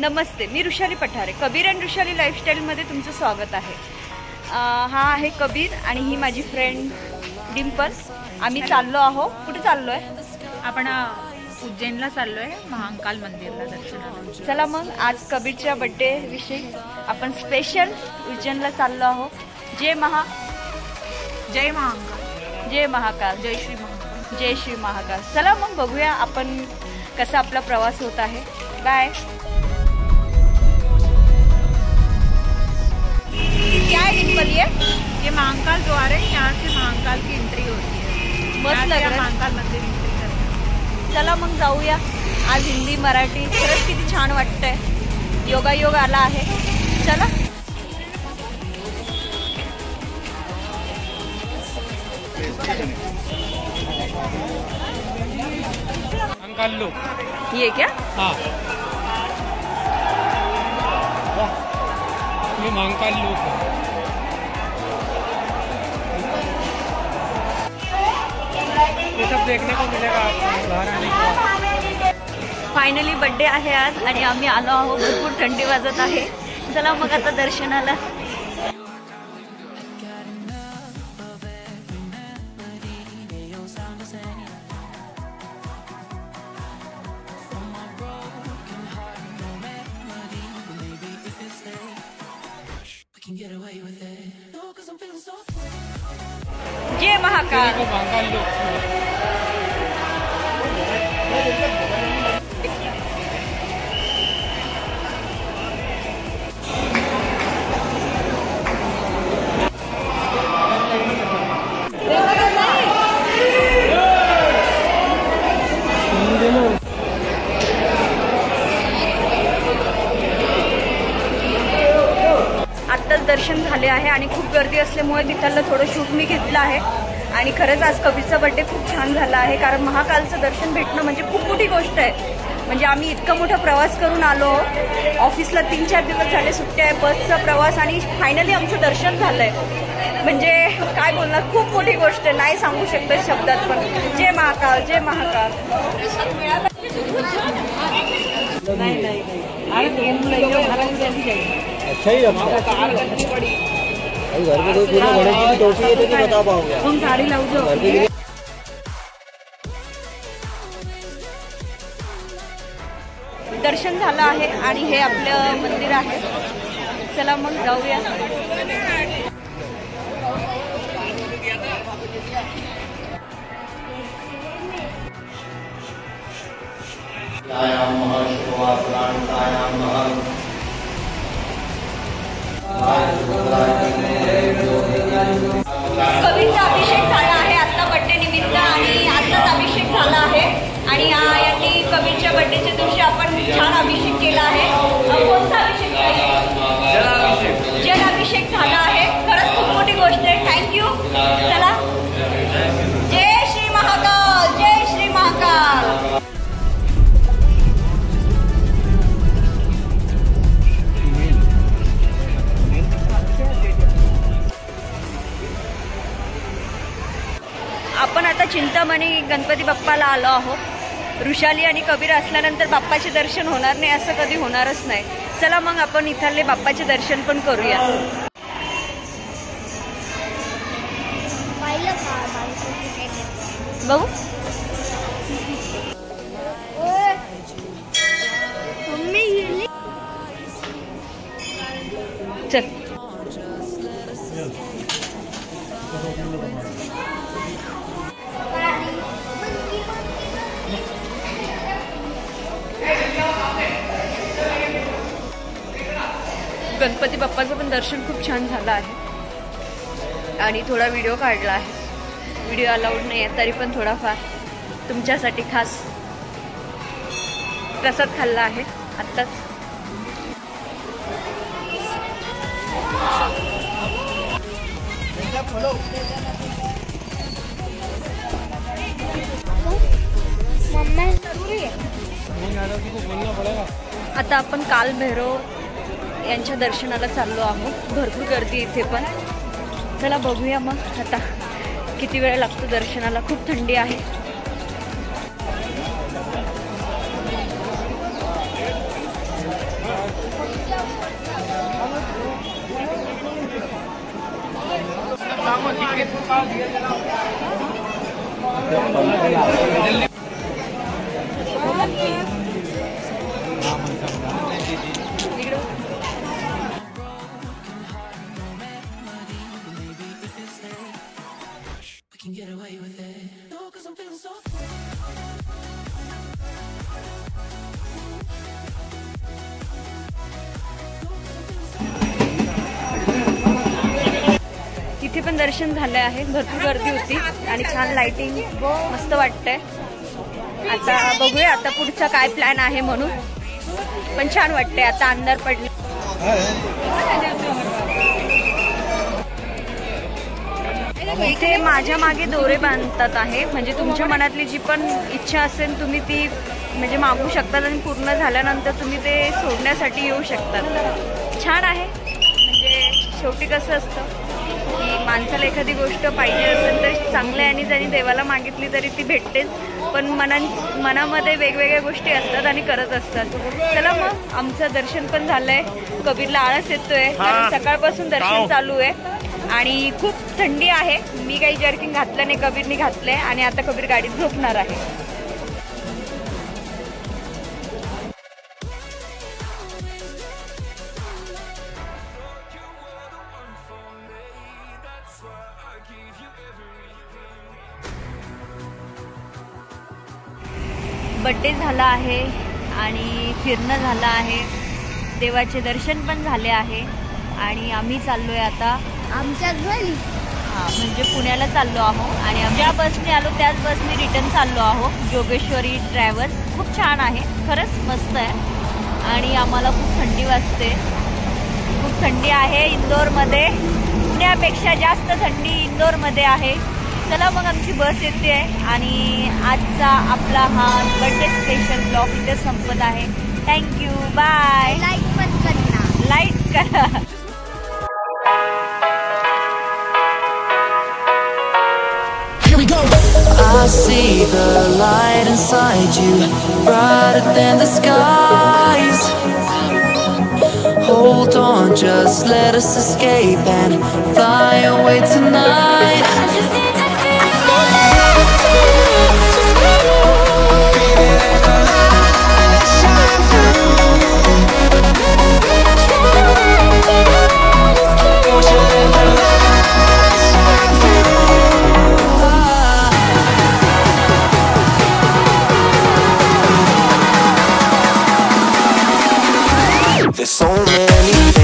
नमस्ते, मी Rushali Pathare. Kabir and Rushali लाईफस्टाईलमध्ये तुमचं स्वागत आहे. हा आहे कबीर आणि ही माझी फ्रेंड डिंपल. आम्ही चाललो आहोत. कुठे चाललो आहे? आपण उज्जैनला चाललो आहे, महाकाल मंदिरला दर्शनाला. चला मग आज कबीरच्या बड्डे विषयी आपण स्पेशल उज्जैनला चाललो आहोत. जय महाकाल, जय महाकाल, जय श्री महाकाल, जय श्री महाकाल. चला मग बघूया आपण कसा आपला प्रवास होत आहे. बाय. क्या है डिंपल? ये महाकाल द्वार है, यहाँ से महाकाल की एंट्री होती है. मस्त लग रहा है. महाकाल मंदिर एंट्री करते. चला मग जाऊया. आज हिंदी मराठी खरंच किती छान वाटतंय. योगायोग आला आहे. चला. महाकाल लोक ये क्या? हाँ, ये महाकाल लोक है. ये सब देखने को मिलेगा आपको बाहर आने के बाद. फायनली बड्डे आहे आज आणि आम्ही आलो आहोत. भरपूर थंडी वाजत आहे. चला मग आता दर्शनाला. जय महाकाल. महाकाल लोक आत्ताच दर्शन झाले आहे आणि खूप गर्दी असल्यामुळे तिथलं थोडं शूट मी घेतलं आहे. आणि खरंच आज कबीरचा बड्डे खूप छान झाला आहे, कारण महाकालचं दर्शन भेटणं म्हणजे खूप मोठी गोष्ट आहे. म्हणजे आम्ही इतका मोठा प्रवास करून आलो. ऑफिसला 3-4 दिवस झाले सुट्ट्या आहे, बसचा प्रवास आणि फायनली आमचं दर्शन झालं आहे. म्हणजे काय बोलणार, खूप मोठी गोष्ट आहे. नाही सांगू शकते शब्दात पण. जय महाकाल, जय महाकाल. नाही नाही अच्छा ही अपना घर पे कोई पूरा गणेश जी की टोपी है तो नहीं बता पाओगे. तुम साड़ी लाओ जो. दर्शन झालं आहे आणि हे आपलं मंदिर आहे. चला मग जाऊया. कबीरचा अभिषेक झाला आहे आता बड्डे निमित्त आणि आजचाच अभिषेक झाला आहे. आणि यांनी कबीरच्या बड्डेच्या दिवशी आपण छान अभिषेक केला आहे. कोणता अभिषेक आहे? जल अभिषेक झाला आहे. खरंच खूप मोठी गोष्ट आहे. थँक्यू. चला. जय श्री महाकाल, जय श्री महाकाल. आपण आता चिंतामणी गणपती बाप्पाला आलो आहोत. ऋषाली आणि कबीर असल्यानंतर बाप्पाचे दर्शन होणार नाही असं कधी होणारच नाही. चला मग आपण इथले बाप्पाचे दर्शन पण करूया. बघू. चल. गणपती बाप्पाचं पण दर्शन खूप छान झालं आहे आणि थोडा व्हिडिओ काढला आहे. व्हिडिओ अलाउड नाही आहे तरी पण थोडाफार तुमच्यासाठी खास प्रसाद खाल्ला आहे आत्ताच. आता आपण काल भैरव यांच्या दर्शनाला चाललो आहोत. भरपूर गर्दी इथे पण. चला बघूया मग आता किती वेळ लागतो दर्शनाला. खूप थंडी आहे. इथे पण दर्शन झाले आहे, भरपूर गर्दी होती आणि छान लाइटिंग मस्त वाटतंय. आता बघूया आता पुढचा काय प्लॅन आहे म्हणून, पण छान वाटतंय. आता अंधार पडले. इथे माझ्या मागे दोरे बांधतात आहे, म्हणजे तुमच्या मनातली जी पण इच्छा असेल तुम्ही ती म्हणजे मागू शकतात आणि पूर्ण झाल्यानंतर तुम्ही ते सोडण्यासाठी येऊ शकतात. छान आहे. म्हणजे शेवटी कसं असतं की माणसाला एखादी गोष्ट पाहिजे असेल तर चांगलं आहे आणि त्यांनी देवाला मागितली तरी ती भेटतेच, पण मनामध्ये वेगवेगळ्या गोष्टी असतात आणि करत असतात. चला मग आमचं दर्शन पण झालंय. कबीरला आळस येतोय कारण सकाळपासून दर्शन चालू आहे आणि खूप थंडी आहे. मी काही जर्किंग घातलं नाही, कबीरने घातलंय आणि आता कबीर गाडीत झोपणार आहे. बड्डे झाला आहे आणि फिरणं झालं आहे, देवाचे दर्शन पण झाले आहे आणि आम्ही चाललोय आता आमच्या घरी. म्हणजे पुण्याला चाललो आहोत आणि ज्या बसने आलो त्याच बसने रिटर्न चाललो आहोत. जोगेश्वरी ट्रॅव्हल्स खूप छान आहे, खरंच मस्त आहे आणि आम्हाला खूप थंडी वाजते. खूप थंडी आहे इंदोरमध्ये, पुण्यापेक्षा जास्त थंडी इंदोरमध्ये आहे. चला मग आमची बस येते आणि आजचा आपला हा बर्थडे स्पेशल ब्लॉग इथे संपत आहे. Thank you, bye. लाईक पण करणार, लाईक करा. I see the light inside you, brighter than the skies. Hold on, just let us escape and fly away tonight. There's so many